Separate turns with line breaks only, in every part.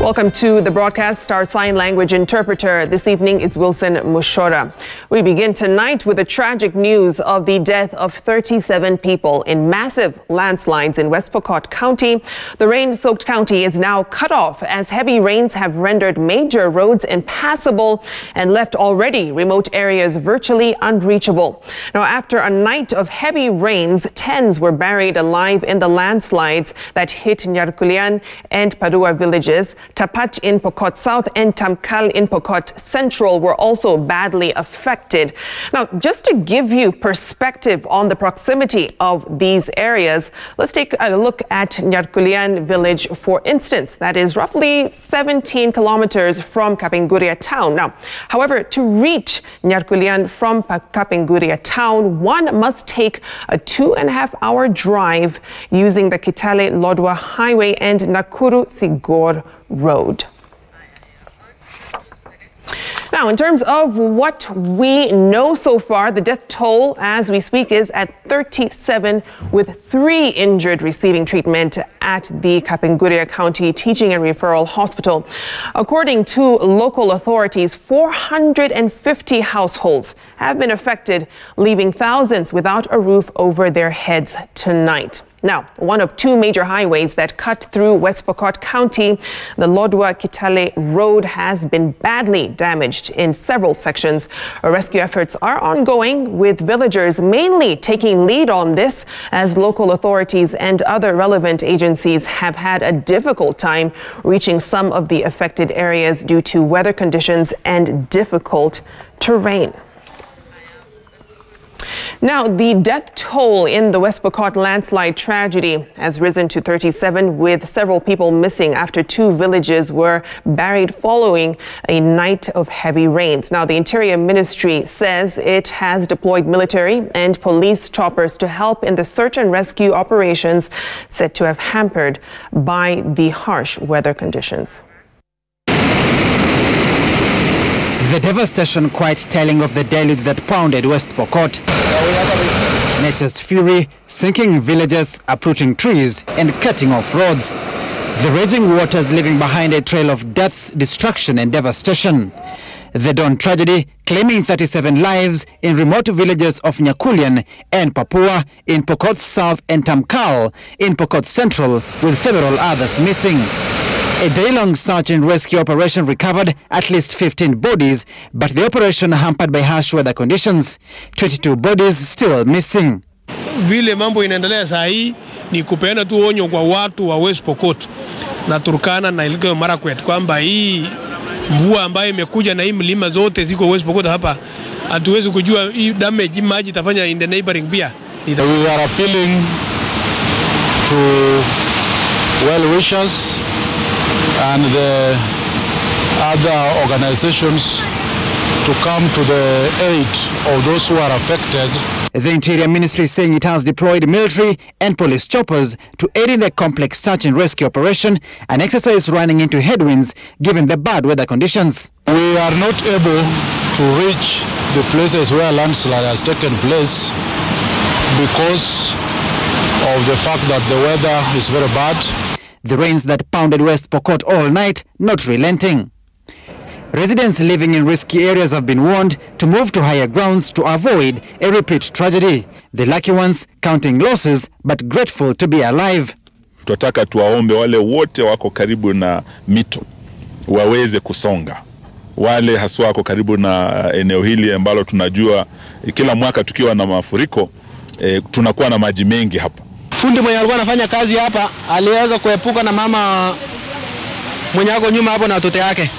Welcome to the broadcast. Our sign language interpreter this evening is Wilson Mushora. We begin tonight with the tragic news of the death of 37 people in massive landslides in West Pokot County. The rain-soaked county is now cut off as heavy rains have rendered major roads impassable and left already remote areas virtually unreachable. Now, after a night of heavy rains, tens were buried alive in the landslides that hit Nyarkulian and Padua villages. Tapat in Pokot South and Tamkal in Pokot Central were also badly affected. Now, just to give you perspective on the proximity of these areas, let's take a look at Nyarkulian village, for instance. That is roughly 17 kilometers from Kapinguria town. Now, however, to reach Nyarkulian from Kapinguria town, one must take a 2.5-hour drive using the Kitale-Lodwar Highway and Nakuru-Sigor Road. Now, in terms of what we know so far, the death toll as we speak is at 37, with 3 injured receiving treatment at the Kapinguria County Teaching and Referral Hospital. According to local authorities, 450 households have been affected, leaving thousands without a roof over their heads tonight. Now, one of 2 major highways that cut through West Pokot County, the Lodwar-Kitale Road, has been badly damaged in several sections. Rescue efforts are ongoing, with villagers mainly taking lead on this, as local authorities and other relevant agencies have had a difficult time reaching some of the affected areas due to weather conditions and difficult terrain. Now, the death toll in the West Pokot landslide tragedy has risen to 37, with several people missing after 2 villages were buried following a night of heavy rains. Now, the Interior Ministry says it has deployed military and police choppers to help in the search and rescue operations said to have hampered by the harsh weather conditions.
The devastation quite telling of the deluge that pounded West Pokot. Nature's fury, sinking villages, uprooting trees and cutting off roads. The raging waters leaving behind a trail of deaths, destruction and devastation. The dawn tragedy claiming 37 lives in remote villages of Nyakulian and Papua in Pokot South and Tamkal in Pokot Central, with several others missing. A day-long search and rescue operation recovered at least 15 bodies, but the operation hampered by harsh weather conditions. 22 bodies still missing.
Vile mambo inaendelea saa hii ni kupeana tu onyo kwa watu wa West Pokot na Turkana na Elgeyo Marakwet kwamba hii mvua ambayo imekuja na hii mlima zote ziko West Pokot hapa, hatuwezi kujua hii damage maji itafanya in the neighboring pia.
We are appealing to well-wishers and the other organizations to come to the aid of those who are affected.
The Interior Ministry saying it has deployed military and police choppers to aid in the complex search and rescue operation, an exercise running into headwinds given the bad weather conditions.
We are not able to reach the places where landslide has taken place because of the fact that the weather is very bad.
The rains that pounded West Pokot all night not relenting. Residents living in risky areas have been warned to move to higher grounds to avoid a repeat tragedy. The lucky ones counting losses but grateful to be alive.
Tunataka tuwaombe wale wote wako karibu na mito waweze kusonga. Wale haswa wako karibu na eneo hili ambalo tunajua kila mwaka tukiwa na mafuriko tunakuwa na maji mengi hapa.
Fundi mwenye alikuwa anafanya kazi hapa aliweza kuepuka na mama mwenye ako nyuma hapo na watoto yake.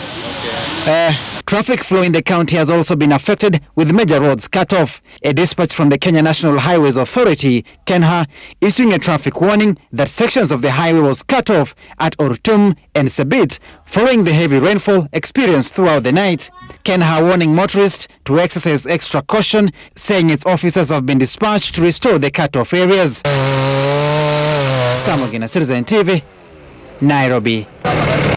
Traffic flow in the county has also been affected, with major roads cut off. A dispatch from the Kenya National Highways Authority, KENHA, issuing a traffic warning that sections of the highway was cut off at Ortum and Sebit following the heavy rainfall experienced throughout the night. KENHA warning motorists to exercise extra caution, saying its officers have been dispatched to restore the cut-off areas. Samogina, Citizen TV, Nairobi.